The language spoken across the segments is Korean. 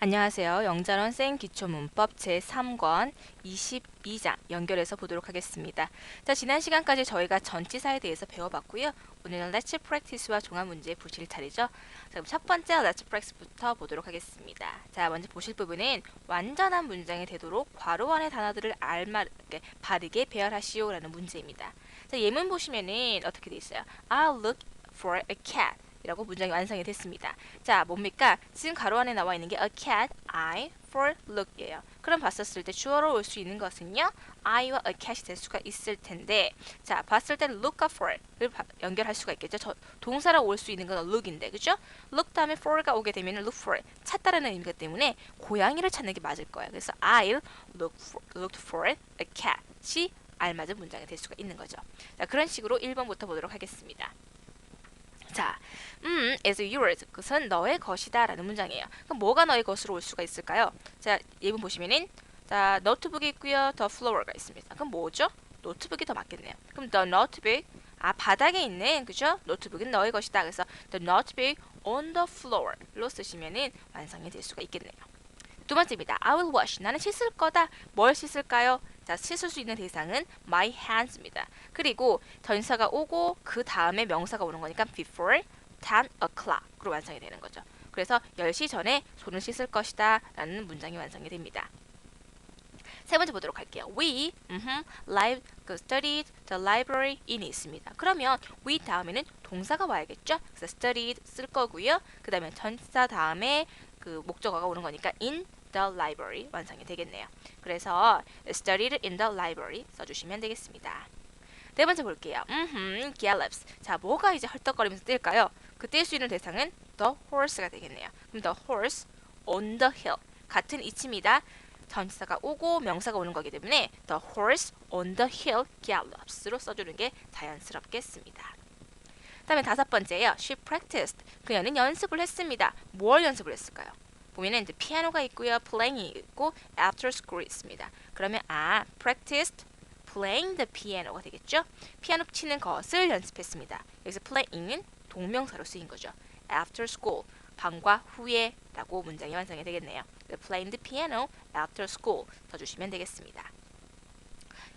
안녕하세요. 영자론 생 기초문법 제3권 22장 연결해서 보도록 하겠습니다. 자, 지난 시간까지 저희가 전치사에 대해서 배워봤고요. 오늘은 Let's Practice와 종합문제 보실 차례죠. 자, 그럼 첫 번째 Let's Practice부터 보도록 하겠습니다. 자, 먼저 보실 부분은 완전한 문장이 되도록 괄호 안의 단어들을 바르게 배열하시오 라는 문제입니다. 자, 예문 보시면은 어떻게 돼 있어요? I'll look for a cat 이라고 문장이 완성이 됐습니다. 자, 뭡니까? 지금 가로 안에 나와 있는 게 a cat, I for look이에요. 그럼 봤었을 때 주어로 올 수 있는 것은요, I와 a cat이 될 수가 있을 텐데, 자, 봤을 때 look for를 연결할 수가 있겠죠. 동사로 올 수 있는 건 look인데, 그죠? look 다음에 for가 오게 되면 look for, 찾다라는 의미이기 때문에 고양이를 찾는 게 맞을 거예요. 그래서 I'll look for a cat이 알맞은 문장이 될 수가 있는 거죠. 자, 그런 식으로 1번부터 보도록 하겠습니다. 자, is yours. 그것은 너의 것이다 라는 문장이에요. 그럼 뭐가 너의 것으로 올 수가 있을까요? 자, 예문 보시면은 자, 노트북이 있고요. the floor가 있습니다. 그럼 뭐죠? 노트북이 더 맞겠네요. 그럼 the notebook, 바닥에 있는, 그죠? 노트북은 너의 것이다. 그래서 the notebook on the floor로 쓰시면은 완성이 될 수가 있겠네요. 두 번째입니다. I will wash. 나는 씻을 거다. 뭘 씻을까요? 자, 씻을 수 있는 대상은 my hands입니다. 그리고 전사가 오고 그 다음에 명사가 오는 거니까 before 10 o'clock으로 완성이 되는 거죠. 그래서 10시 전에 손을 씻을 것이다 라는 문장이 완성이 됩니다. 세 번째 보도록 할게요. We studied the library in이 있습니다. 그러면 we 다음에는 동사가 와야겠죠? 그래서 studied 쓸 거고요. 그 다음에 전사 다음에 그 목적어가 오는 거니까 in the library 완성이 되겠네요. 그래서 studied in the library 써주시면 되겠습니다. 네 번째 볼게요. gallops. 자, 뭐가 이제 헐떡거리면서 뛸까요? 그 뛸 수 있는 대상은 the horse가 되겠네요. 그럼 the horse on the hill. 같은 이치입니다. 전치사가 오고 명사가 오는 거기 때문에 the horse on the hill gallops로 써주는 게 자연스럽겠습니다. 다음에 다섯 번째예요. She practiced. 그녀는 연습을 했습니다. 뭘 연습을 했을까요? 보면은 이제 피아노가 있고요, playing이 있고 after school 있습니다. 그러면 practiced playing the piano가 되겠죠? 피아노 치는 것을 연습했습니다. 여기서 playing은 동명사로 쓰인 거죠. after school 방과 후에라고 문장이 완성이 되겠네요. playing the piano after school 써주시면 되겠습니다.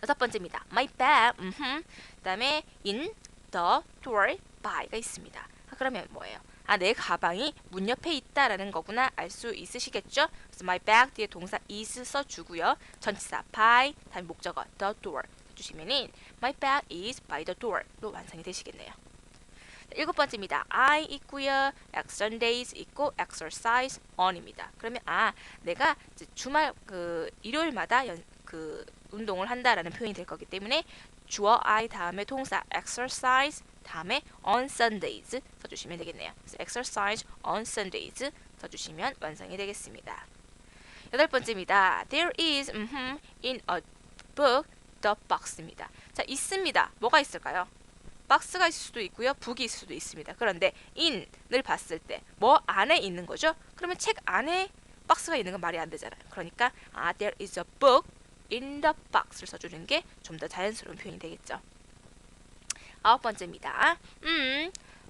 여섯 번째입니다. My bag. 그다음에 in the door by가 있습니다. 그러면 뭐예요? 내 가방이 문 옆에 있다라는 거구나 알 수 있으시겠죠? 그래서 my bag 뒤에 동사 is 써주고요. 전치사 by 다음 목적어 the door 써주시면은 my bag is by the door로 완성이 되시겠네요. 일곱 번째입니다. I 있고요. Sundays 있고 exercise on입니다. 그러면 내가 주말 일요일마다 운동을 한다라는 표현이 될 거기 때문에 주어 I 다음에 동사 exercise 다음에 on Sundays 써주시면 되겠네요. 그래서 exercise on Sundays 써주시면 완성이 되겠습니다. 여덟 번째입니다. There is in a book the box입니다. 자, 있습니다. 뭐가 있을까요? 박스가 있을 수도 있고요. 북이 있을 수도 있습니다. 그런데 in을 봤을 때 뭐 안에 있는 거죠? 그러면 책 안에 박스가 있는 건 말이 안 되잖아요. 그러니까 there is a book in the box를 써주는 게 좀 더 자연스러운 표현이 되겠죠. 아홉 번째입니다.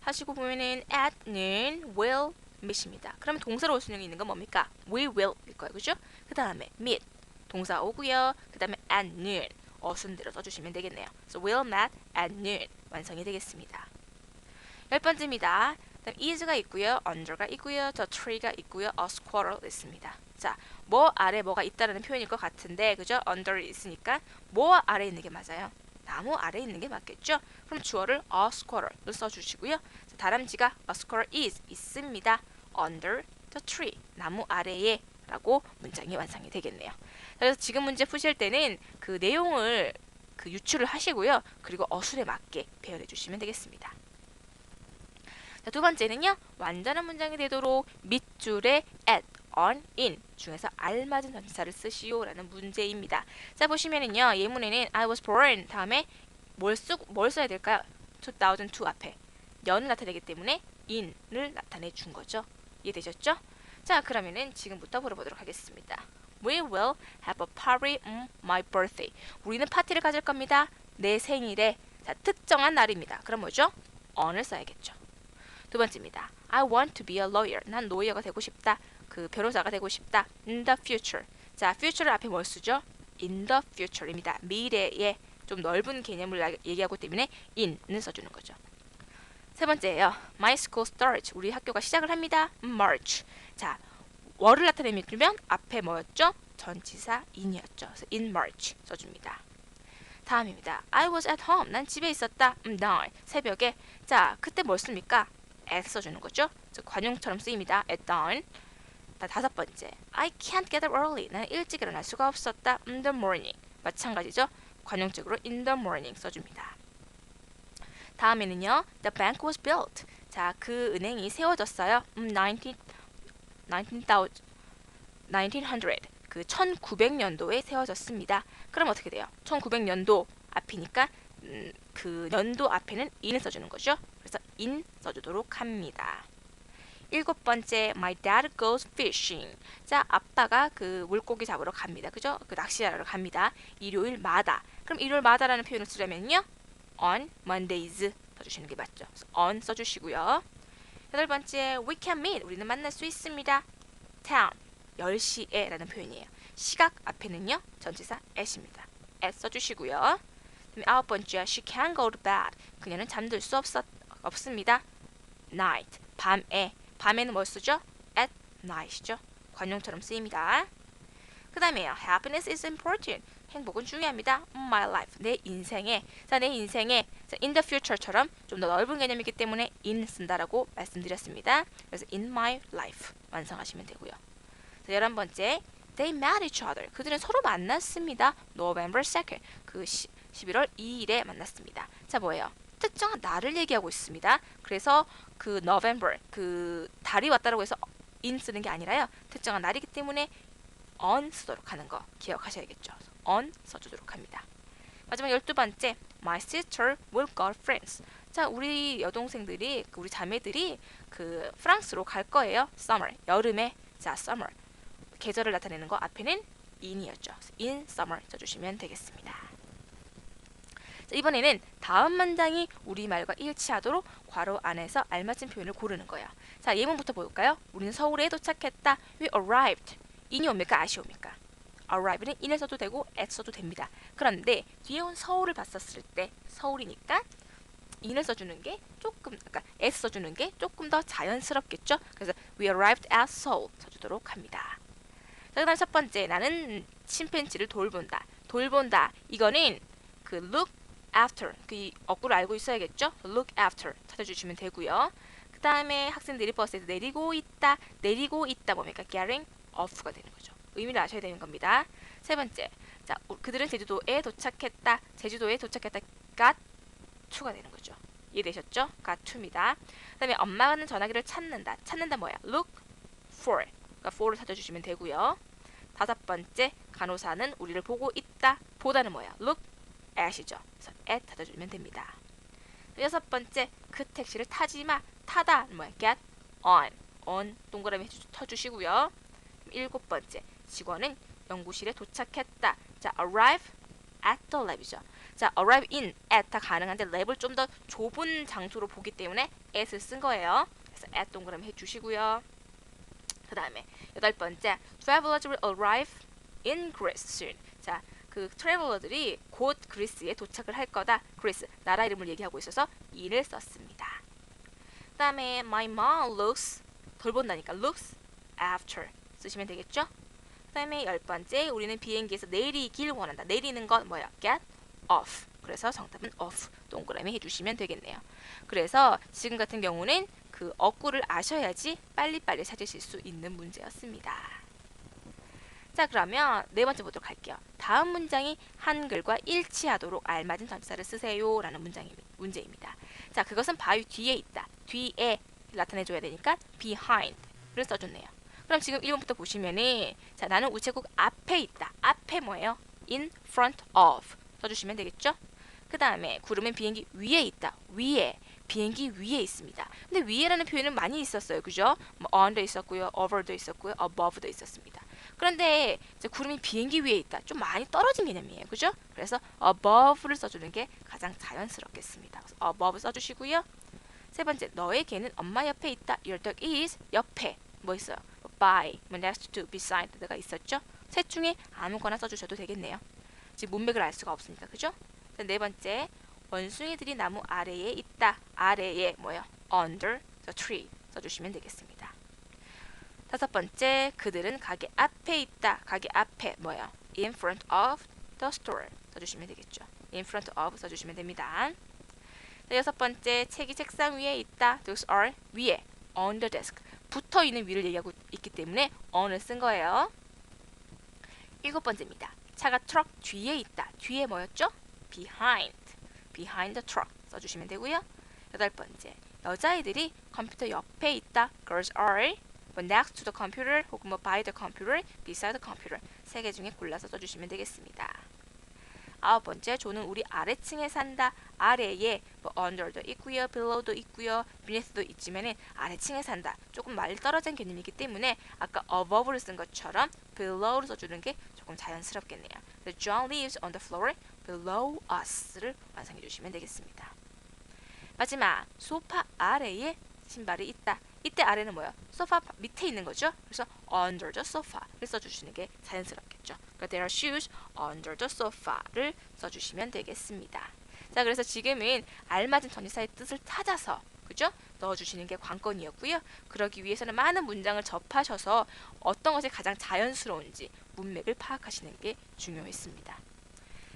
하시고 보면은 at는 will meet입니다. 그러면 동사로 올 수 있는 건 뭡니까? we will 일 거예요. 그죠? 그 다음에 meet 동사 오고요. 그 다음에 at noon 어순대로 써주시면 되겠네요. So will meet at noon 완성이 되겠습니다. 열 번째입니다. is가 있고요. under가 있고요. the tree가 있고요. a squirrel 있습니다. 자, 뭐 아래 뭐가 있다라는 표현일 것 같은데, 그죠? under 있으니까 뭐 아래 있는 게 맞아요? 나무 아래 있는 게 맞겠죠? 그럼 주어를 a squirrel을 써주시고요. 자, 다람쥐가 a squirrel is 있습니다. under the tree 나무 아래에 라고 문장이 완성이 되겠네요. 그래서 지금 문제 푸실 때는 그 내용을 유추를 하시고요. 그리고 어순에 맞게 배열해 주시면 되겠습니다. 자, 두 번째는요. 완전한 문장이 되도록 밑줄에 at, on, in 중에서 알맞은 전치사를 쓰시오 라는 문제입니다. 자, 보시면은요. 예문에는 I was born 다음에 뭘 써야 될까요? 2002 앞에 년을 나타내기 때문에 in을 나타내 준 거죠. 이해되셨죠? 자, 그러면은 지금부터 물어보도록 하겠습니다. We will have a party on my birthday. 우리는 파티를 가질 겁니다. 내 생일에. 자, 특정한 날입니다. 그럼 뭐죠? on을 써야겠죠. 두 번째입니다. I want to be a lawyer. 난 로이어가 되고 싶다. 그 변호사가 되고 싶다. In the future. 자, future를 앞에 뭘 쓰죠? In the future입니다. 미래의 좀 넓은 개념을 얘기하고 때문에 in을 써주는 거죠. 세 번째예요. My school starts. 우리 학교가 시작을 합니다. March. 자, 월을 나타내면 앞에 뭐였죠? 전치사 in이었죠. 그래서 in March 써줍니다. 다음입니다. I was at home. 난 집에 있었다. Nine. 새벽에. 자, 그때 뭘 씁니까? at 써주는 거죠. 관용처럼 쓰입니다. at dawn. 다섯 번째. I can't get up early. 나는 일찍 일어날 수가 없었다. In the morning. 마찬가지죠. 관용적으로 in the morning 써줍니다. 다음에는요. The bank was built. 자, 그 은행이 세워졌어요. 1900. 그 1900년도에 세워졌습니다. 그럼 어떻게 돼요? 1900년도 앞이니까 그 연도 앞에는 in을 써주는 거죠. 그래서 in 써주도록 합니다. 일곱 번째, my dad goes fishing. 자, 아빠가 그 물고기 잡으러 갑니다. 그죠? 그 낚시하러 갑니다. 일요일마다. 그럼 일요일마다라는 표현을 쓰려면요. on Mondays 써주시는 게 맞죠. on 써주시고요. 여덟 번째, we can meet. 우리는 만날 수 있습니다. town. 10시에 라는 표현이에요. 시각 앞에는요. 전치사 at입니다. at 써주시고요. 아홉 번째, she can't go to bed. 그녀는 잠들 수 없습니다. night. 밤에. 밤에는 뭘 쓰죠? at night이죠. 관용처럼 쓰입니다. 그 다음에요. happiness is important. 행복은 중요합니다. my life. 내 인생에. 자, 내 인생에 in the future처럼 좀 더 넓은 개념이기 때문에 in 쓴다라고 말씀드렸습니다. 그래서 in my life 완성하시면 되고요. 자, 11번째. They met each other. 그들은 서로 만났습니다. November 2nd. 그 11월 2일에 만났습니다. 자, 뭐예요? 특정한 날을 얘기하고 있습니다. 그래서 그 November, 그 달이 왔다라고 해서 in 쓰는 게 아니라요. 특정한 날이기 때문에 on 쓰도록 하는 거 기억하셔야겠죠. on 써주도록 합니다. 마지막 12번째. My sister will go to France. 자, 우리 여동생들이, 우리 자매들이 그 프랑스로 갈 거예요. Summer, 여름에. 자, summer. 계절을 나타내는 거 앞에는 in이었죠. in summer 써주시면 되겠습니다. 자, 이번에는 다음 문장이 우리말과 일치하도록 괄호 안에서 알맞은 표현을 고르는 거예요. 자, 예문부터 볼까요? 우리는 서울에 도착했다. We arrived. in이 옵니까? at이 옵니까? arrive는 in을 써도 되고 at 써도 됩니다. 그런데 뒤에 온 서울을 봤었을 때 서울이니까 in을 써주는 게 조금, 그러니까 at 써주는 게 조금 더 자연스럽겠죠? 그래서 we arrived at Seoul 써주도록 합니다. 자, 그다음 첫 번째, 나는 침팬지를 돌본다. 돌본다. 이거는 그 look after, 그 어구를 알고 있어야겠죠? look after 찾아주시면 되고요. 그 다음에 학생들이 버스에서 내리고 있다. 내리고 있다 뭡니까? getting off가 되는 거죠. 의미를 아셔야 되는 겁니다. 세 번째, 자, 그들은 제주도에 도착했다. 제주도에 도착했다. got to가 되는 거죠. 이해되셨죠? got to입니다. 그 다음에 엄마는 전화기를 찾는다. 찾는다 뭐야? look for. 그러니까 for를 찾아주시면 되고요. 다섯 번째, 간호사는 우리를 보고 있다. 보다는 뭐야? look at이죠. 그래서 at 찾아주면 됩니다. 여섯 번째, 그 택시를 타지 마. 타다 뭐야? get on 동그라미 쳐주시고요. 일곱 번째, 직원은 연구실에 도착했다. 자, arrive at the lab이죠. 자, arrive in at 다 가능한데 lab을 좀 더 좁은 장소로 보기 때문에 at을 쓴 거예요. 그래서 at 동그라미 해주시고요. 그 다음에 여덟 번째, travelers will arrive in Greece soon. 자, 그 트래블러들이 곧 그리스에 도착을 할 거다. 그리스, 나라 이름을 얘기하고 있어서 in을 썼습니다. 그 다음에 my mom looks, 돌본다니까 looks after 쓰시면 되겠죠? 그 다음에 열 번째, 우리는 비행기에서 내리길 원한다. 내리는 건 뭐야? get off. 그래서 정답은 off 동그라미 해주시면 되겠네요. 그래서 지금 같은 경우는 그 어구를 아셔야지 빨리빨리 찾으실 수 있는 문제였습니다. 자, 그러면 네 번째 보도록 할게요. 다음 문장이 한글과 일치하도록 알맞은 전치사를 쓰세요 라는 문제입니다. 자, 그것은 바위 뒤에 있다. 뒤에 나타내줘야 되니까 behind를 써줬네요. 그럼 지금 1번부터 보시면은, 자, 나는 우체국 앞에 있다. 앞에 뭐예요? in front of 써주시면 되겠죠? 그 다음에 구름은 비행기 위에 있다. 위에, 비행기 위에 있습니다. 근데 위에라는 표현은 많이 있었어요. 그죠? 뭐 on도 있었고요. over도 있었고요. above도 있었습니다. 그런데 이제 구름이 비행기 위에 있다. 좀 많이 떨어진 개념이에요. 그죠? 그래서 above를 써주는 게 가장 자연스럽겠습니다. above 써주시고요. 세 번째, 너의 개는 엄마 옆에 있다. Your dog is 옆에 뭐 있어요? by, next to, beside가 있었죠? 셋 중에 아무거나 써주셔도 되겠네요. 지금 문맥을 알 수가 없으니까, 그죠? 자, 네 번째, 원숭이들이 나무 아래에 있다. 아래에 뭐예요? Under the tree 써주시면 되겠습니다. 다섯 번째, 그들은 가게 앞에 있다. 가게 앞에 뭐예요? In front of the store 써주시면 되겠죠. In front of 써주시면 됩니다. 자, 여섯 번째, 책이 책상 위에 있다. Those are 위에 on the desk 붙어 있는 위를 얘기하고 있기 때문에 on을 쓴 거예요. 일곱 번째입니다. 차가 트럭 뒤에 있다. 뒤에 뭐였죠? behind the truck 써주시면 되고요. 여덟 번째, 여자아이들이 컴퓨터 옆에 있다. Girls are next to the computer 혹은 by the computer, beside the computer 세 개 중에 골라서 써주시면 되겠습니다. 아홉 번째, 조는 우리 아래층에 산다. 아래에 under도 있고요, below도 있고요, beneath도 있지만은 아래층에 산다. 조금 많이 떨어진 개념이기 때문에 아까 above를 쓴 것처럼 below를 써주는 게 조금 자연스럽겠네요. John lives on the floor below us를 완성해 주시면 되겠습니다. 마지막, 소파 아래에 신발이 있다. 이때 아래는 뭐예요? 소파 밑에 있는 거죠. 그래서 under the sofa를 써주시는 게 자연스럽겠죠. 그러니까 there are shoes under the sofa를 써주시면 되겠습니다. 자, 그래서 지금은 알맞은 전치사의 뜻을 찾아서 그죠? 넣어주시는 게 관건이었고요. 그러기 위해서는 많은 문장을 접하셔서 어떤 것이 가장 자연스러운지 문맥을 파악하시는 게 중요했습니다.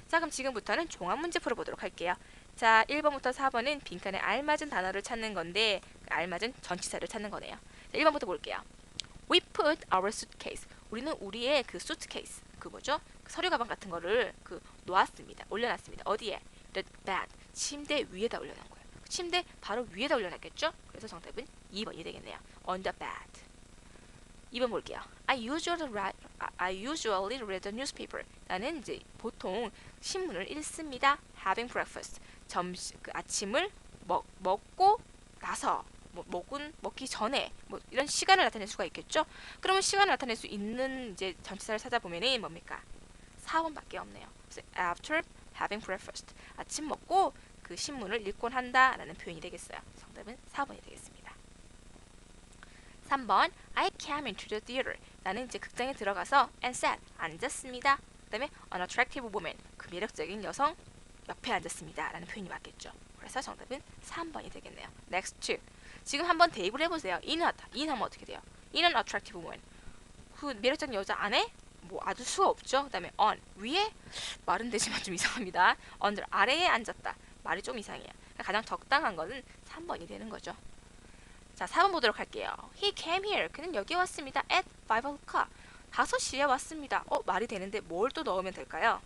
자, 그럼 지금부터는 종합 문제 풀어보도록 할게요. 자, 1번부터 4번은 빈칸에 알맞은 단어를 찾는 건데 알맞은 전치사를 찾는 거네요. 자, 1번부터 볼게요. We put our suitcase. 우리는 우리의 그 suitcase, 그 뭐죠? 그 서류 가방 같은 거를 놓았습니다. 올려놨습니다. 어디에? The bed. 침대 위에다 올려놓은 거예요. 침대 바로 위에다 올려놨겠죠? 그래서 정답은 2번이 되겠네요. On the bed. 2번 볼게요. I usually read the newspaper. 나는 이제 보통 신문을 읽습니다. Having breakfast. 아침을 먹고 나서 먹기 전에 이런 시간을 나타낼 수가 있겠죠. 그러면 시간을 나타낼 수 있는 이제 전치사를 찾아보면은 뭡니까? 4번밖에 없네요. 그래서 after having breakfast. 아침 먹고 그 신문을 읽곤 한다라는 표현이 되겠어요. 정답은 4번이 되겠습니다. 3번 I came into the theater. 나는 이제 극장에 들어가서 and sat 앉았습니다. 그다음에 an attractive woman. 그 매력적인 여성 옆에 앉았습니다. 라는 표현이 맞겠죠. 그래서 정답은 3번이 되겠네요. Next to. 지금 한번 대입을 해보세요. in 하면 어떻게 돼요? in an attractive woman. 그 매력적인 여자 안에 아주 수가 없죠. 그 다음에 on 위에 말은 되지만 좀 이상합니다. under 아래에 앉았다. 말이 좀 이상해요. 가장 적당한 것은 3번이 되는 거죠. 자, 4번 보도록 할게요. He came here. 그는 여기 왔습니다. At 5 o'clock. 5시에 왔습니다. 말이 되는데 뭘 또 넣으면 될까요?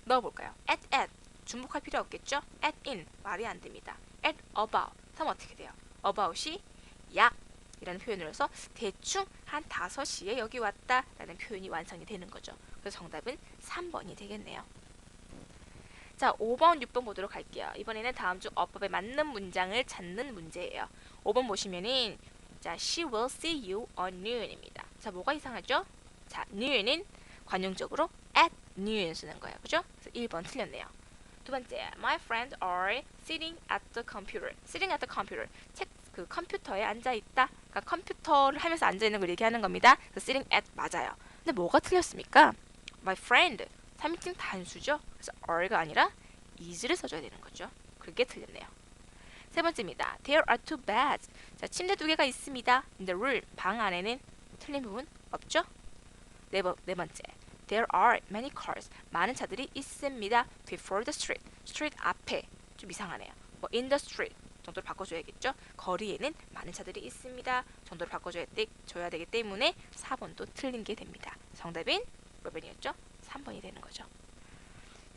넣어볼까요? at. 중복할 필요 없겠죠? at in. 말이 안 됩니다. at about. 그럼 어떻게 돼요? about이 약 이라는 표현을 해서 대충 한 5시에 여기 왔다 라는 표현이 완성이 되는 거죠. 그래서 정답은 3번이 되겠네요. 자, 5번, 6번 보도록 할게요. 이번에는 다음 중 어법에 맞는 문장을 찾는 문제예요. 5번 보시면은 자, she will see you on noon입니다. 자, 뭐가 이상하죠? 자, noon은 관용적으로 at noon 쓰는 거예요. 그죠? 그래서 1번 틀렸네요. 두 번째, my friends are sitting at the computer. sitting at the computer. 그 컴퓨터에 앉아 있다. 그러니까 컴퓨터를 하면서 앉아 있는 걸 얘기하는 겁니다. 그래서 sitting at 맞아요. 근데 뭐가 틀렸습니까? my friend. 3인칭 단수죠. 그래서 are가 아니라 is를 써줘야 되는 거죠. 그게 틀렸네요. 세 번째입니다. There are two beds. 자, 침대 2개가 있습니다. In the room. 방 안에는 틀린 부분 없죠? 네 번째. There are many cars. 많은 차들이 있습니다. Before the street. street 앞에. 좀 이상하네요. in the street 정도를 바꿔줘야겠죠? 거리에는 많은 차들이 있습니다. 정도를 바꿔줘야 되기 때문에 4번도 틀린 게 됩니다. 정답은 몇 번이었죠? 3번이 되는 거죠.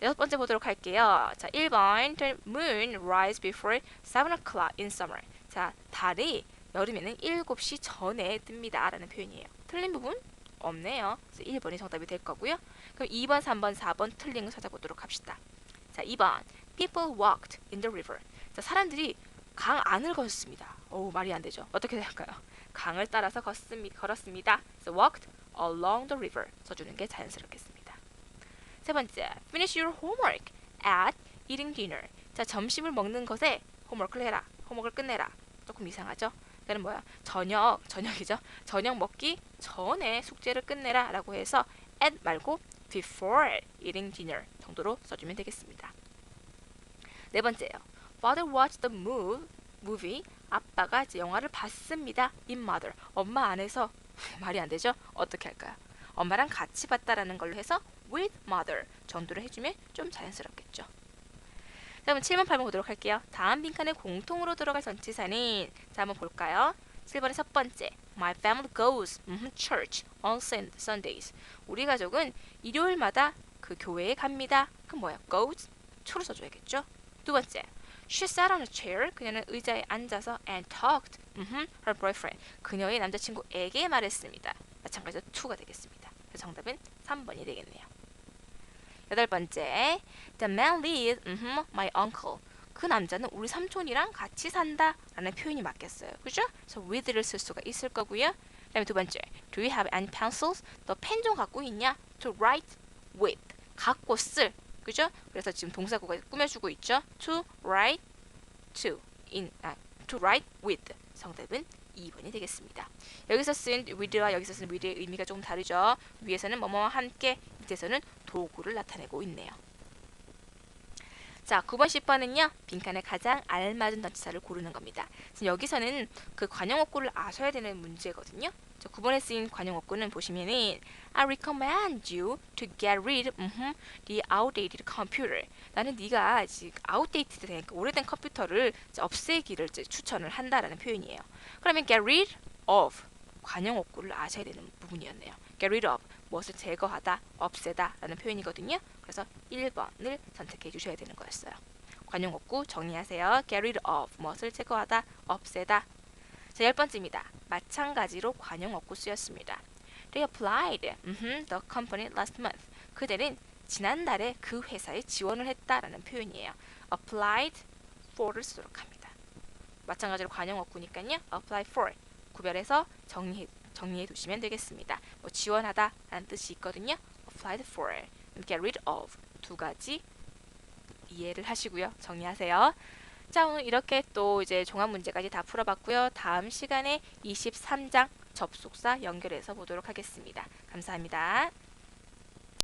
6번째 보도록 할게요. 자, 1번 The moon rises before 7 o'clock in summer. 자, 달이 여름에는 7시 전에 뜹니다. 라는 표현이에요. 틀린 부분 없네요. 그래서 1번이 정답이 될 거고요. 그럼 2번, 3번, 4번 틀린 거 찾아보도록 합시다. 자, 2번 People walked in the river. 자, 사람들이 강 안을 걷습니다. 말이 안 되죠. 어떻게 될까요? 강을 따라서 걸었습니다. So walked along the river 써주는 게 자연스럽겠습니다. 세 번째, finish your homework at eating dinner. 자, 점심을 먹는 것에 홈워크를 해라. 홈워크를 끝내라. 조금 이상하죠? 그는 뭐야? 저녁이죠. 저녁 먹기 전에 숙제를 끝내라 라고 해서 at 말고 before eating dinner 정도로 써주면 되겠습니다. 네 번째요. Father watched the movie. 아빠가 이제 영화를 봤습니다. in mother. 엄마 안에서 말이 안 되죠? 어떻게 할까요? 엄마랑 같이 봤다라는 걸로 해서 with mother 정도로 해주면 좀 자연스럽겠죠. 자, 그럼 7번, 8번 보도록 할게요. 다음 빈칸에 공통으로 들어갈 전치사는 자, 한번 볼까요? 7번의 첫 번째, My family goes church on Sundays. 우리 가족은 일요일마다 그 교회에 갑니다. 그럼 뭐야? goes, to로 써줘야겠죠? 두 번째, She sat on a chair. 그녀는 의자에 앉아서 and talked her boyfriend. 그녀의 남자친구에게 말했습니다. 마찬가지로 to가 되겠습니다. 그래서 정답은 3번이 되겠네요. 여덟 번째, The man lives my uncle. 그 남자는 우리 삼촌이랑 같이 산다 라는 표현이 맞겠어요. 그죠? 그래서 with를 쓸 수가 있을 거고요. 그 다음에 두 번째, Do you have any pencils? 너 펜 좀 갖고 있냐? To write with. 갖고 쓸. 그죠? 그래서 지금 동사구가 꾸며주고 있죠. To write to write with. 정답은 2번이 되겠습니다. 여기서 쓴 with와 여기서 쓴 with의 의미가 조금 다르죠. 위에서는 뭐뭐와 함께, 밑에서는 도구를 나타내고 있네요. 자, 9번, 10번은요. 빈칸에 가장 알맞은 전치사를 고르는 겁니다. 여기서는 그 관용어구를 아셔야 되는 문제거든요. 9번에 쓰인 관용어구는 보시면은 I recommend you to get rid of the outdated computer. 나는 네가 지금 outdated 된 오래된 컴퓨터를 없애기를 추천을 한다라는 표현이에요. 그러면 get rid of 관용어구를 아셔야 되는 부분이었네요. get rid of 무엇을 제거하다, 없애다 라는 표현이거든요. 그래서 1번을 선택해 주셔야 되는 거였어요. 관용어구 정리하세요. get rid of 무엇을 제거하다, 없애다. 자, 10번째입니다. 마찬가지로 관용어구 쓰였습니다. They applied the company last month. 그들은 지난달에 그 회사에 지원을 했다라는 표현이에요. applied for를 쓰도록 합니다. 마찬가지로 관용어구니까요. apply for 구별해서 정리해 두시면 되겠습니다. 뭐 지원하다 라는 뜻이 있거든요. applied for, get rid of 두 가지 이해를 하시고요. 정리하세요. 자, 오늘 이렇게 또 이제 종합 문제까지 다 풀어봤고요. 다음 시간에 23장 접속사 연결해서 보도록 하겠습니다. 감사합니다.